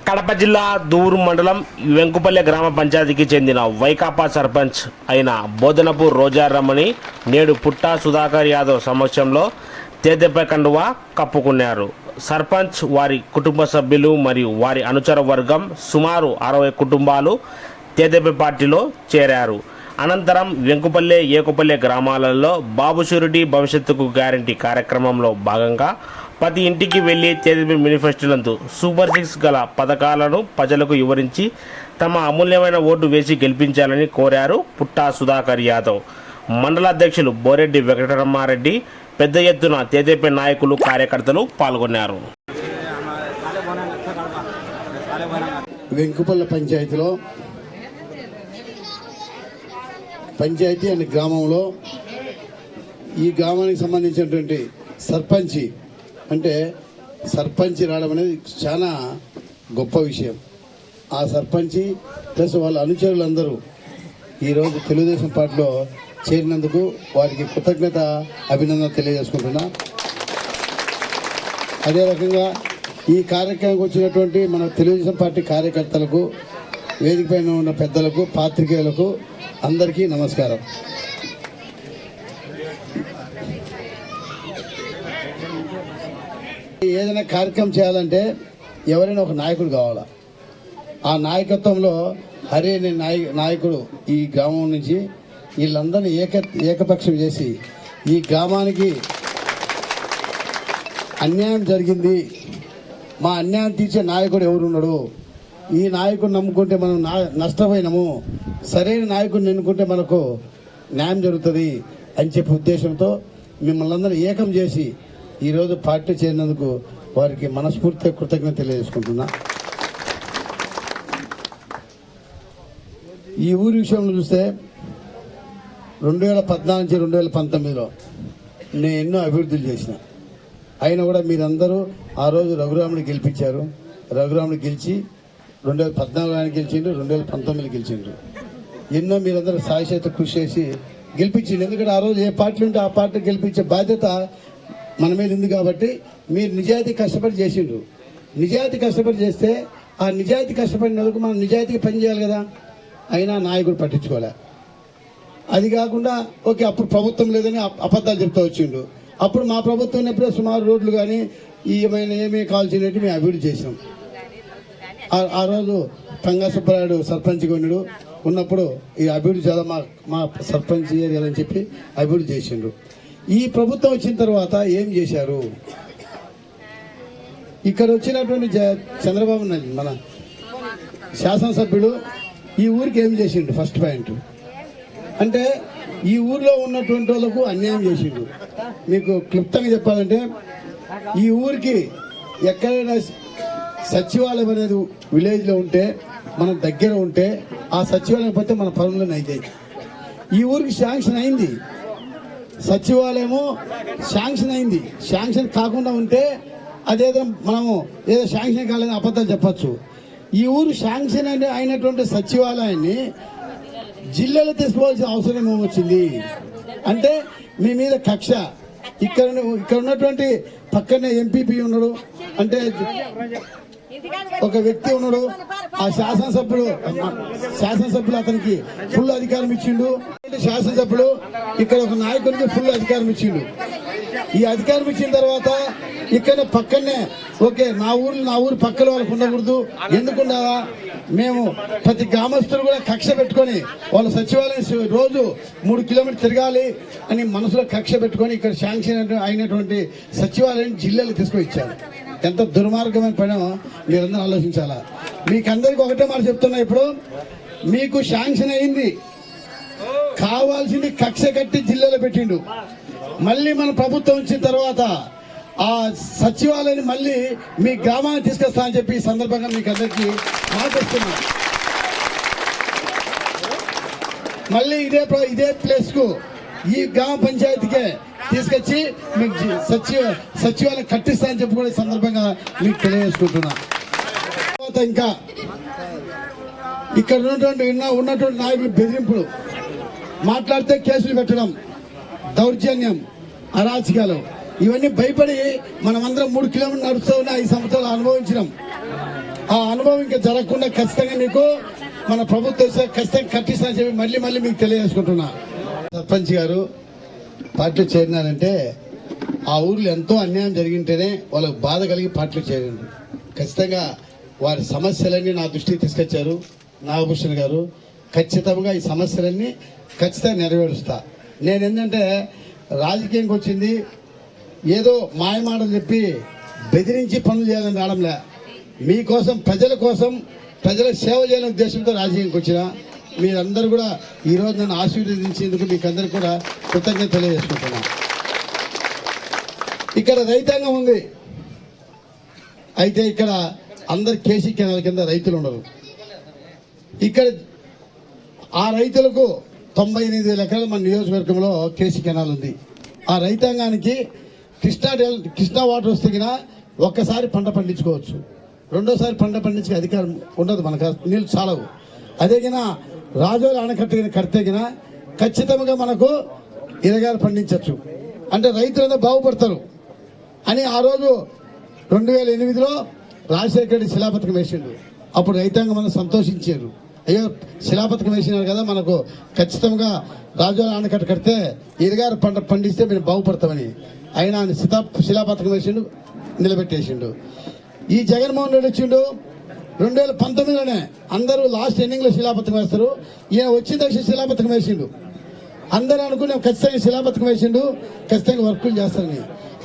కడప జిల్లా దూరు మండలం వెంకుపల్లె గ్రామ పంచాయతీకి చెందిన వైకాపా సర్పంచ్ అయిన బోధనపు రోజారమణి నేడు పుట్టా సుధాకర్ యాదవ్ సమక్షంలో తేదెపై కండువా కప్పుకున్నారు. సర్పంచ్, వారి కుటుంబ సభ్యులు మరియు వారి అనుచర వర్గం సుమారు 60 కుటుంబాలు తేదెపై పార్టీలో చేరారు. అనంతరం వెంకుపల్లె, ఏకుపల్లె గ్రామాలలో బాబు షూరిటీ భవిష్యత్తుకు గ్యారంటీ కార్యక్రమంలో భాగంగా ప్రతి ఇంటికి వెళ్లి తేదెపై మేనిఫెస్టోలందు సూపర్ 6 గల పథకాలను ప్రజలకు వివరించి తమ అమూల్యమైన ఓటు వేసి గెలిపించాలని కోరారు. పుట్టా సుధాకర్ యాదవ్ మండల అధ్యక్షులు బోరెడ్డి వెంకటరమారెడ్డి పెద్ద ఎత్తున తేదెపై నాయకులు, కార్యకర్తలు పాల్గొన్నారు. వెంకుపల్లె పంచాయతీలో పంచాయతీ అనే గ్రామంలో ఈ గ్రామానికి సంబంధించినటువంటి సర్పంచి అంటే సర్పంచి రావడం అనేది చాలా గొప్ప విషయం. ఆ సర్పంచి ప్లస్ వాళ్ళ అనుచరులందరూ ఈరోజు తెలుగుదేశం పార్టీలో చేరినందుకు వారికి కృతజ్ఞత, అభినందన తెలియజేసుకుంటున్నా. అదే రకంగా ఈ కార్యక్రమానికి వచ్చినటువంటి మన తెలుగుదేశం పార్టీ కార్యకర్తలకు, వేదిక పైన ఉన్న పెద్దలకు, పాత్రికేయులకు అందరికీ నమస్కారం. ఏదైనా కార్యక్రమం చేయాలంటే ఎవరైనా ఒక నాయకుడు కావాలా. ఆ నాయకత్వంలో హరి అనే నాయకుడు ఈ గ్రామం నుంచి వీళ్ళందరినీ ఏకపక్షం చేసి ఈ గ్రామానికి అన్యాయం జరిగింది, మా అన్యాయం తీర్చే నాయకుడు ఎవరున్నాడు, ఈ నాయకుడిని నమ్ముకుంటే మనం నష్టపోయినాము, సరైన నాయకుడిని ఎన్నుకుంటే మనకు న్యాయం జరుగుతుంది అని చెప్పే ఉద్దేశంతో మిమ్మల్ని అందరూ ఏకం చేసి ఈరోజు పార్టీ చేరినందుకు వారికి మనస్ఫూర్తిగా కృతజ్ఞత తెలియజేసుకుంటున్నా. ఈ ఊరి విషయంలో చూస్తే 2014 నుంచి 2019లో నేను ఎన్నో అభివృద్ధులు చేసిన. అయినా కూడా మీరందరూ ఆ రోజు రఘురాముని గెలిపించారు. రఘురాముని గెలిచి 2014 ఆయన గెలిచిండు, 2019 గెలిచిండ్రు. ఎన్నో మీరందరూ సాయశక్తి కృషి చేసి గెలిపించిండు. ఎందుకంటే ఆ రోజు ఏ పార్టీ ఉంటే ఆ పార్టీ గెలిపించే బాధ్యత మన మీద ఉంది కాబట్టి మీరు నిజాయితీ కష్టపడి చేసిండ్రు. నిజాయితీ కష్టపడి చేస్తే ఆ నిజాయితీ కష్టపడినందుకు మనం నిజాయితీగా పనిచేయాలి కదా. అయినా నాయకుడు పట్టించుకోలే. అది కాకుండా ఓకే అప్పుడు ప్రభుత్వం లేదని అబద్ధాలు చెప్తూ వచ్చిండు. అప్పుడు మా ప్రభుత్వం ఉన్నప్పుడే సుమారు రోడ్లు కానీ ఏమేమి కావాల్సినట్టు మేము అభివృద్ధి చేసినాం. ఆ రోజు పంగా సుబ్బరాయుడు సర్పంచ్గా ఉన్నప్పుడు ఈ అభివృద్ధి చాలా మా సర్పంచ్ ఏరియాలని చెప్పి అభివృద్ధి చేసిండు. ఈ ప్రభుత్వం వచ్చిన తర్వాత ఏం చేశారు? ఇక్కడ వచ్చినటువంటి చంద్రబాబు నాయుడు మన శాసనసభ్యుడు ఈ ఊరికి ఏం చేసిండు? ఫస్ట్ పాయింట్ అంటే ఈ ఊర్లో ఉన్నటువంటి వాళ్ళకు అన్యాయం చేసిండు. మీకు క్లుప్తంగా చెప్పాలంటే ఈ ఊరికి ఎక్కడైనా సచివాలయం అనేది విలేజ్లో ఉంటే, మన దగ్గర ఉంటే ఆ సచివాలయం పోతే మన పనులను అవుతాయి. ఈ ఊరికి శాంక్షన్ అయింది, సచివాలయము శాంక్షన్ అయింది. శాంక్షన్ కాకుండా ఉంటే అదేదో మనము ఏదో శాంక్షన్ కాలేదని అబద్ధాలు చెప్పచ్చు. ఈ ఊరు శాంక్షన్ అయినటువంటి సచివాలయాన్ని జిల్లాలో తీసుకోవాల్సిన అవసరం ఏమొచ్చింది అంటే మీ మీద కక్ష. ఇక్కడ ఉన్నటువంటి పక్కనే ఎంపీపీ ఉన్నాడు, అంటే ఒక వ్యక్తి ఉన్నాడు, ఆ శాసనసభ్యులు అతనికి ఫుల్ అధికారం ఇచ్చిండు. శాసనసభ్యులు ఇక్కడ ఒక నాయకునికి ఫుల్ అధికారం ఇచ్చిండు. ఈ అధికారం ఇచ్చిన తర్వాత ఇక్కడ పక్కనే ఓకే నా ఊరు పక్కన వాళ్ళకు ఉండకూడదు, ఎందుకుండాలా మేము ప్రతి గ్రామస్తులు కూడా కక్ష పెట్టుకొని వాళ్ళ సచివాలయం రోజు 3 కిలోమీటర్లు తిరగాలి అని మనసులో కక్ష పెట్టుకొని ఇక్కడ శాంక్షన్ అయినటువంటి సచివాలయం జిల్లాలు తీసుకొని ఇచ్చారు. ఎంత దుర్మార్గమైన పని మీరందరూ ఆలోచించాలా. మీకందరికీ ఒకటే మాట చెప్తున్నా, ఇప్పుడు మీకు శాంక్షన్ అయింది, కావాల్సింది కక్ష కట్టి జిల్లాలో పెట్టిండు. మళ్ళీ మన ప్రభుత్వం వచ్చిన తర్వాత ఆ సచివాలయాన్ని మళ్ళీ మీ గ్రామాన్ని తీసుకొస్తా అని చెప్పి ఈ సందర్భంగా మీకు అందరికీ మాటిస్తున్నా. మళ్ళీ ఇదే ప్లేస్ కు ఈ గ్రామ పంచాయతీకే తీసుకొచ్చి మీకు సచివాలయం కట్టిస్తా అని చెప్పి కూడా ఈ సందర్భంగా మీకు తెలియజేసుకుంటున్నా. తర్వాత ఇంకా ఇక్కడ ఉన్నటువంటి నాయకులు బెదిరింపులు, మాట్లాడితే కేసులు పెట్టడం, దౌర్జన్యం, అరాచకాలు, ఇవన్నీ భయపడి మనమందరం 3 కిలోమీటర్లు నడుస్తూ ఉన్న 5 సంవత్సరాలు అనుభవించినాం. ఆ అనుభవం ఇంకా జరగకుండా ఖచ్చితంగా మీకు మన ప్రభుత్వం ఖచ్చితంగా కట్టిస్తా చెప్పి మళ్ళీ మళ్ళీ మీకు తెలియజేసుకుంటున్నా. సర్పంచ్ గారు పార్టీలో చేరినారంటే ఆ ఊర్లో ఎంతో అన్యాయం జరిగింటేనే వాళ్ళకు బాధ కలిగి పార్టీలో చేరింది. ఖచ్చితంగా వారి సమస్యలన్నీ నా దృష్టికి తీసుకొచ్చారు నాగభూషణ్ గారు. ఖచ్చితంగా ఈ సమస్యలన్నీ ఖచ్చితంగా నెరవేరుస్తా. నేను ఏంటంటే రాజకీయంకి వచ్చింది ఏదో మాయమాటలు చెప్పి బెదిరించి పనులు చేయాలని రావడంలే, మీకోసం ప్రజల కోసం ప్రజల సేవ చేయాలనే ఉద్దేశంతో రాజకీయానికి వచ్చిన. మీరందరూ కూడా ఈరోజు నన్ను ఆశీర్వదించేందుకు మీకు అందరికీ కూడా కృతజ్ఞత తెలియజేసుకుంటున్నాను. ఇక్కడ రైతాంగం ఉంది, అయితే ఇక్కడ అందరు కేసీ కెనాల్ కింద రైతులు ఉండరు. ఇక్కడ ఆ రైతులకు 98,000 ఎకరాలు మన నియోజకవర్గంలో కేసీ కెనాల్ ఉంది. ఆ రైతాంగానికి కృష్ణా వాటర్ వస్తే ఒక్కసారి పంట పండించుకోవచ్చు, రెండోసారి పంట పండించే అధికారం ఉండదు, మనకు నీళ్ళు చాలవు. అదే రాజోలు ఆనకట్ట కడితే ఖచ్చితంగా మనకు ఇరగాలు పండించవచ్చు, అంటే రైతులందరూ బాగుపడతారు అని ఆ రోజు 2008లో రాజశేఖర రెడ్డి శిలాపథకం వేసిండు. అప్పుడు రైతాంగం మనం సంతోషించారు, అయ్యో శిలాపథకం వేసినారు కదా, మనకు ఖచ్చితంగా రాజోలు ఆనకట్ట కడితే ఇరగారు పంట పండిస్తే మేము బాగుపడతామని. ఆయన శిలాపథకం వేసిండు, నిలబెట్టేసిండు. ఈ జగన్మోహన్ రెడ్డి వచ్చిండు 2019లోనే. అందరూ లాస్ట్ ఎండింగ్లో శిలాపథకం వేస్తారు, ఈయన వచ్చిన దక్ష శిలాపథకం వేసిండు. అందరూ అనుకున్నాం ఖచ్చితంగా శిలాపథకం వేసిండు, ఖచ్చితంగా వర్కులు చేస్తారని.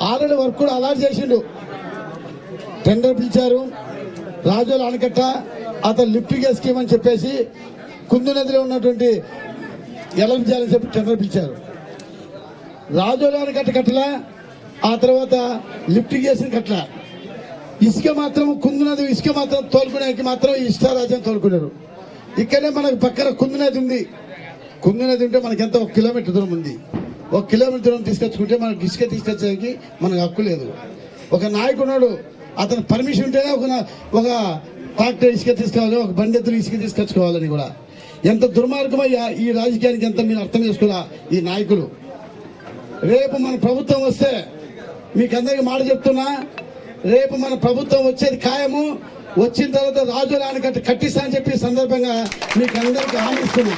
ఆల్రెడీ వర్క్ కూడా అలాట్ చేసిండు. టెండర్ పిలిచారు, రాజోలు ఆనకట్ట అతను లిఫ్ట్ స్కీమ్ అని చెప్పేసి కుందు నదిలో ఉన్నటువంటి ఎలర్జీ చేయాలని చెప్పి టెండర్ పిలిచారు. రాజోలు ఆనకట్ట కట్టలా, ఆ తర్వాత లిఫ్ట్ చేసిన కట్టలా. ఇసుక మాత్రం కుందు నది ఇసుక మాత్రం తోలుకునేకి మాత్రం ఇష్టారాజ్యం తోలుకున్నారు. ఇక్కడనే మనకు పక్కన కుందు నది ఉంది. కుందు నది ఉంటే మనకి ఎంత 1 కిలోమీటర్ దూరం ఉంది. 1 కిలోమీటర్ దూరం తీసుకొచ్చుకుంటే మనకు ఇసుక తీసుకొచ్చేకి మనకు హక్కు లేదు. ఒక నాయకుడు అతను పర్మిషన్ ఉంటేనే ఒక ట్రాక్టర్ ఇసుక తీసుకోవాలి, ఒక బండి ఎత్తులు ఇసుక తీసుకొచ్చుకోవాలని కూడా. ఎంత దుర్మార్గమయ్యా ఈ రాజకీయానికి, ఎంత మీరు అర్థం చేసుకోవాలా ఈ నాయకులు. రేపు మన ప్రభుత్వం వస్తే మీకు అందరికీ మాట చెప్తున్నా, రేపు మన ప్రభుత్వం వచ్చేది ఖాయము. వచ్చిన తర్వాత రాజోలు ఆనకట్ట కట్టిస్తా అని చెప్పి సందర్భంగా మీకు అందరికీ హామీ ఇస్తున్నా.